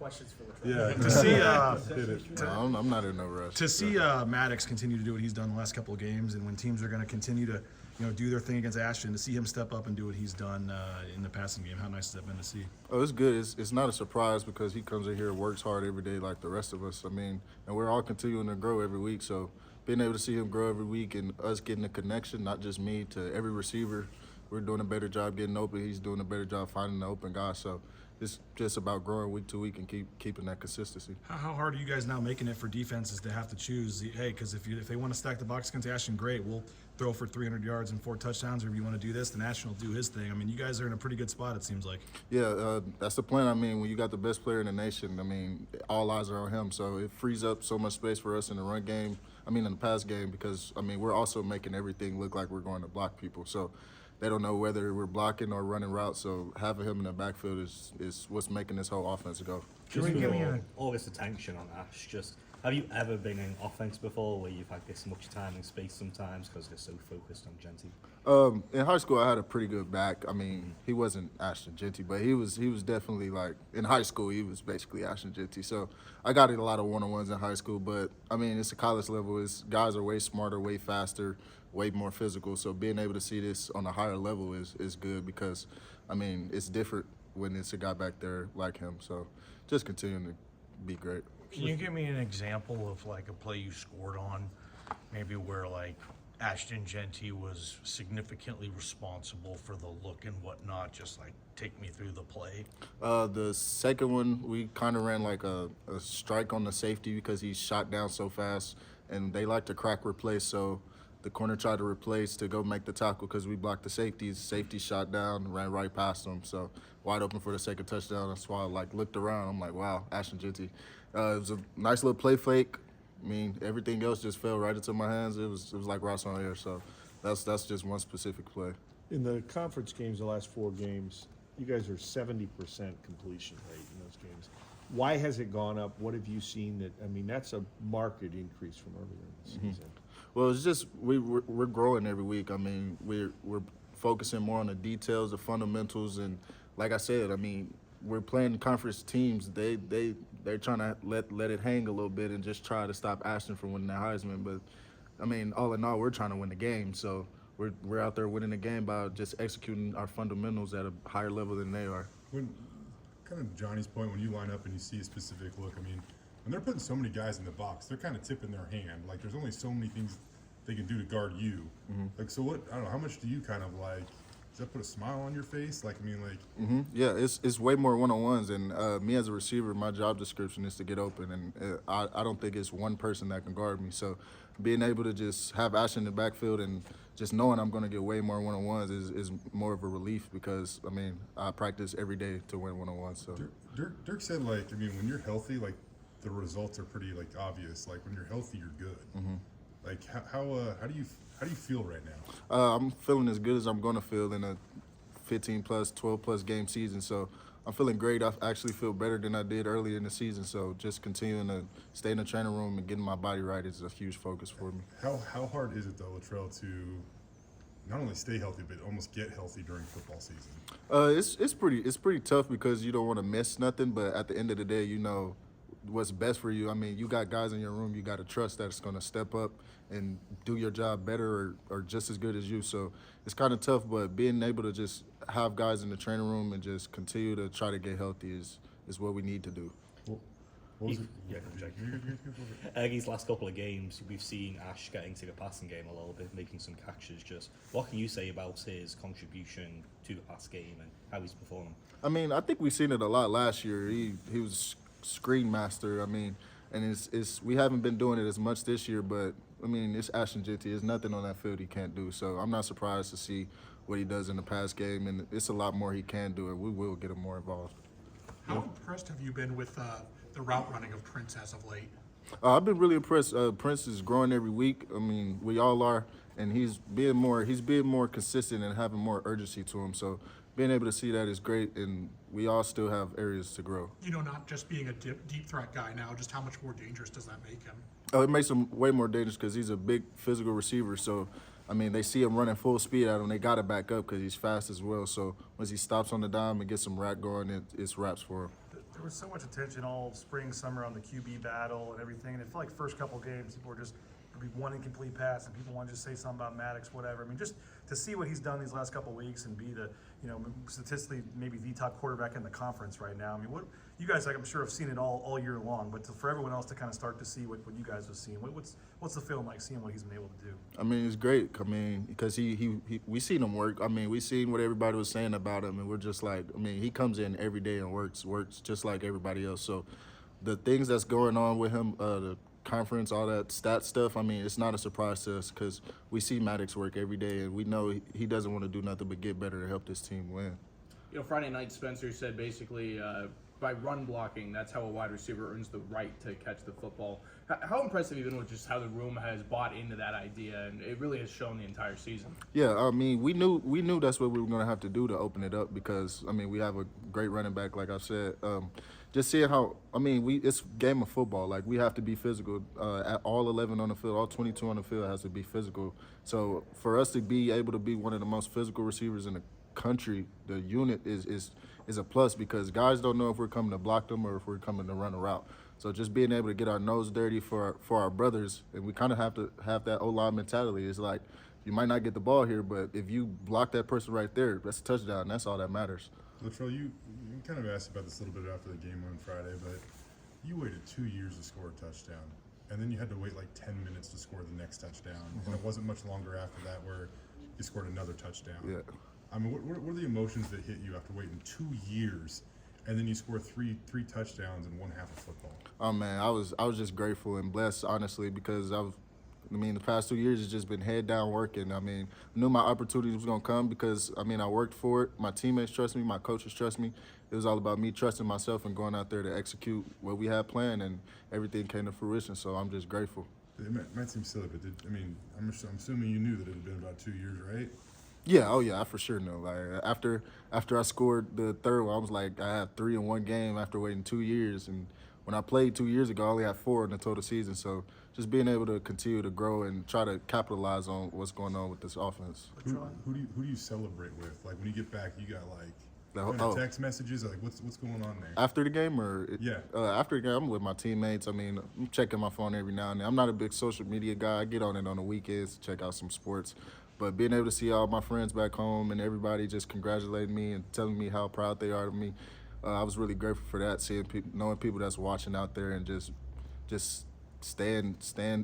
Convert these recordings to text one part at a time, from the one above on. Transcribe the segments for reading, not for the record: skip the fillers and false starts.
questions for Latrell. Yeah. To see, I'm not in no rush. to see Maddox continue to do what he's done the last couple of games, and when teams are going to continue to, do their thing against Ashton, to see him step up and do what he's done in the passing game, how nice has that been to see? Oh, it's good. It's not a surprise because he comes in here and works hard every day like the rest of us. I mean, and we're all continuing to grow every week. So being able to see him grow every week and us getting a connection, not just me, to every receiver, we're doing a better job getting open. He's doing a better job finding the open guy. So it's just about growing week to week and keeping that consistency. How hard are you guys now making it for defenses to have to choose? Hey, because if they want to stack the box against Ashton, great. We'll throw for 300 yards and 4 touchdowns. Or if you want to do this, then Ashton will do his thing. I mean, you guys are in a pretty good spot, it seems like. Yeah, that's the plan. I mean, when you got the best player in the nation, I mean, all eyes are on him. So it frees up so much space for us in the run game. In the pass game, because, we're also making everything look like we're going to block people. So they don't know whether we're blocking or running routes. So having him in the backfield is what's making this whole offense go. Just for all this attention on Ash, have you ever been in offense before where you've had this much time and space sometimes because they're so focused on Jeanty? In high school, I had a pretty good back. He wasn't Ashton Jeanty, but he was definitely, like, in high school, he was basically Ashton Jeanty. So I got a lot of one-on-ones in high school, but, it's a college level. Guys are way smarter, way faster, way more physical. So being able to see this on a higher level is good because, it's different when it's a guy back there like him. So just continuing to be great. Can you give me an example of like a play you scored on, maybe where like Ashton Jeanty was significantly responsible for the look and whatnot? Just like take me through the play. The second one, we kind of ran like a strike on the safety because he shot down so fast, and they like to crack replace. So the corner tried to replace to go make the tackle because we blocked the safeties. Safety shot down, ran right past him. So wide open for the second touchdown. That's why I looked around. I'm like, wow, Ashton Jeanty. It was a nice little play fake. Everything else just fell right into my hands. It was like rocks on air. So that's just one specific play. In the conference games, the last 4 games, you guys are 70% completion rate in those games. Why has it gone up? What have you seen that's a marked increase from earlier in the season. Well, it's just we're growing every week. We're focusing more on the details, the fundamentals, and like I said, we're playing conference teams. They're trying to let it hang a little bit and just try to stop Ashton from winning the Heisman. But all in all, we're trying to win the game. So we're out there winning the game by just executing our fundamentals at a higher level than they are. When kind of Johnny's point, when you line up and you see a specific look, when they're putting so many guys in the box, they're kind of tipping their hand. Like, there's only so many things they can do to guard you. So what? I don't know. How much do you kind of like? Does that put a smile on your face? Yeah, it's way more one-on-ones. And me as a receiver, my job description is to get open. And I don't think it's one person that can guard me. So being able to just have Ashton in the backfield and just knowing I'm going to get way more one-on-ones is more of a relief because, I practice every day to win one-on-ones. So Dirk said, when you're healthy, the results are pretty, obvious. When you're healthy, you're good. How do you feel right now? I'm feeling as good as I'm going to feel in a 15-plus, 12-plus game season. So I'm feeling great. I actually feel better than I did earlier in the season. So just continuing to stay in the training room and getting my body right is a huge focus for me. How hard is it, though, Latrell, to not only stay healthy but almost get healthy during football season? It's pretty tough because you don't want to miss nothing. But at the end of the day, you know what's best for you. You got guys in your room you got to trust that it's going to step up and do your job better or just as good as you. So it's kind of tough, but being able to just have guys in the training room and just continue to try to get healthy is what we need to do. These last couple of games, we've seen Ash getting to the passing game a little bit, making some catches. Just what can you say about his contribution to the pass game and how he's performing? I think we've seen it a lot last year. He was screen master. And it's we haven't been doing it as much this year, but it's Ashton Jeanty. There's nothing on that field he can't do. So I'm not surprised to see what he does in the pass game, and it's a lot more he can do, and we will get him more involved. How impressed have you been with the route running of Prince as of late? I've been really impressed. Prince is growing every week. We all are, and he's being more consistent and having more urgency to him. So being able to see that is great, and we all still have areas to grow. Not just being a deep threat guy now, just how much more dangerous does that make him? It makes him way more dangerous because he's a big physical receiver. So, they see him running full speed at him. They got to back up because he's fast as well. So once he stops on the dime and gets some rack going, it's wraps for him. The there was so much attention all spring, summer on the QB battle and everything, and it felt like first couple games people were just be one incomplete pass and people want to just say something about Maddox, whatever. I mean, just to see what he's done these last couple weeks and be the, statistically maybe the top quarterback in the conference right now. I mean, what you guys, like, I'm sure have seen it all year long, but for everyone else to kind of start to see what you guys have seen, what's the feeling like seeing what he's been able to do? I mean, it's great. I mean, because we seen him work. I mean, we seen what everybody was saying about him, and we're just like, I mean, he comes in every day and works just like everybody else. So the things that's going on with him, the conference, all that stat stuff, I mean, it's not a surprise to us because we see Maddox work every day, and we know he doesn't want to do nothing but get better to help this team win. Friday night, Spencer said basically by run blocking, that's how a wide receiver earns the right to catch the football. How impressive have you been with just how the room has bought into that idea, and it really has shown the entire season? Yeah, I mean, we knew that's what we were going to have to do to open it up because, I mean, we have a great running back, like I said. Just seeing how, I mean, it's a game of football. Like, we have to be physical. At all 11 on the field, all 22 on the field has to be physical. So for us to be able to be one of the most physical receivers in the country, the unit is a plus because guys don't know if we're coming to block them or if we're coming to run a route. So just being able to get our nose dirty for our brothers, and we kind of have to have that O-line mentality. It's like, you might not get the ball here, but if you block that person right there, that's a touchdown. That's all that matters. Latrell, you kind of asked about this a little bit after the game on Friday, but you waited 2 years to score a touchdown, and then you had to wait like 10 minutes to score the next touchdown, and it wasn't much longer after that where you scored another touchdown. Yeah. I mean, what are the emotions that hit you after waiting 2 years, and then you score three touchdowns in one half of football? Oh man, I was just grateful and blessed, honestly, because the past 2 years has just been head down working. I mean, I knew my opportunity was gonna come because I worked for it. My teammates trust me, my coaches trust me. It was all about me trusting myself and going out there to execute what we had planned, and everything came to fruition. So I'm just grateful. It might seem silly, but I'm assuming you knew that it had been about 2 years, right? Yeah, oh yeah, I for sure know. Like after I scored the third one, I was like, I had 3 in one game after waiting 2 years, and when I played 2 years ago, I only had 4 in the total season. So just being able to continue to grow and try to capitalize on what's going on with this offense. Who do you celebrate with? Like when you get back, you got like Oh. text messages. Like what's going on there? After the game Yeah. After the game, I'm with my teammates. I mean, I'm checking my phone every now and then. I'm not a big social media guy. I get on it on the weekends to check out some sports. But being able to see all my friends back home and everybody just congratulating me and telling me how proud they are of me, I was really grateful for that. Knowing people that's watching out there and just stand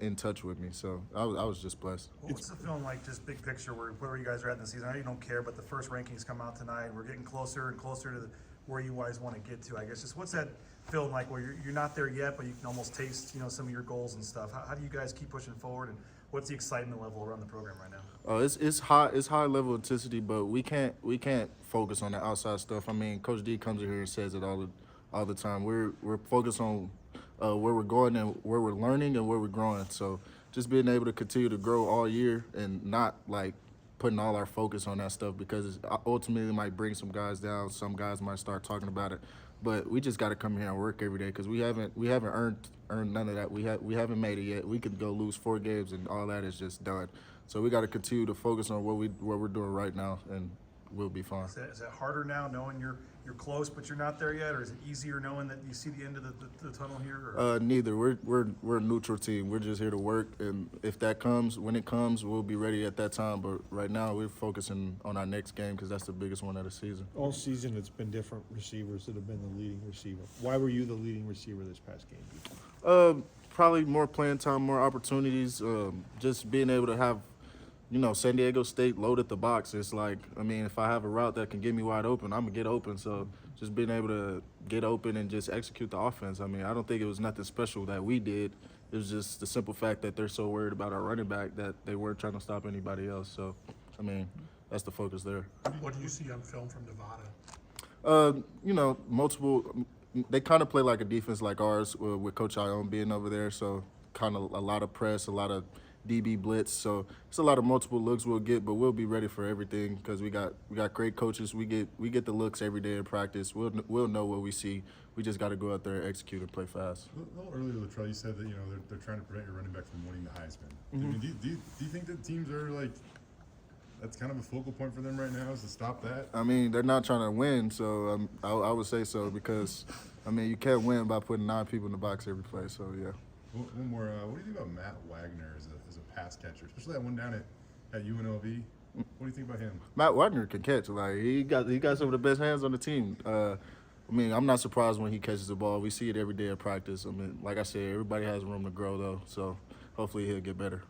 in touch with me. So I was just blessed. What's the feeling like, just big picture, where you guys are at in the season? I know you don't care, but the first rankings come out tonight. We're getting closer and closer to where you guys want to get to, I guess. Just what's that feeling like where you're not there yet, but you can almost taste, some of your goals and stuff? How do you guys keep pushing forward, and what's the excitement level around the program right now? It's high level intensity, but we can't focus on the outside stuff. I mean, Coach D comes in here and says it all the time. We're focused on where we're going and where we're learning and where we're growing. So just being able to continue to grow all year and not like putting all our focus on that stuff, because it ultimately might bring some guys down. Some guys might start talking about it, but we just got to come here and work every day because we haven't earned none of that. We haven't made it yet. We could go lose 4 games and all that is just done. So we got to continue to focus on what we're doing right now, and we'll be fine. Is that harder now, knowing you're close but you're not there yet, or is it easier knowing that you see the end of the tunnel here? Or? Neither. We're a neutral team. We're just here to work, and if that comes, when it comes, we'll be ready at that time. But right now, we're focusing on our next game because that's the biggest one of the season. All season, it's been different receivers that have been the leading receiver. Why were you the leading receiver this past game? Probably more playing time, more opportunities. Just being able to have, San Diego State loaded the box. It's like, if I have a route that can get me wide open, I'm going to get open. So just being able to get open and just execute the offense. I don't think it was nothing special that we did. It was just the simple fact that they're so worried about our running back that they weren't trying to stop anybody else. So, that's the focus there. What do you see on film from Nevada? Multiple. They kind of play like a defense like ours with Coach Ione being over there. So kind of a lot of press, a lot of DB blitz. So it's a lot of multiple looks we'll get, but we'll be ready for everything because we got great coaches. We get the looks every day in practice. We'll know what we see. We just got to go out there and execute and play fast. A little earlier, Latrell, you said that they're trying to prevent your running back from winning the Heisman. Do you think that teams are like that's kind of a focal point for them right now is to stop that? I mean, they're not trying to win, so I would say so because, I mean, you can't win by putting 9 people in the box every play. So yeah. One more. What do you think about Matt Wagner as a pass catcher, especially that one down at UNLV? What do you think about him? Matt Wagner can catch. Like he got some of the best hands on the team. I mean, I'm not surprised when he catches the ball. We see it every day at practice. I mean, like I said, everybody has room to grow though. So hopefully he'll get better.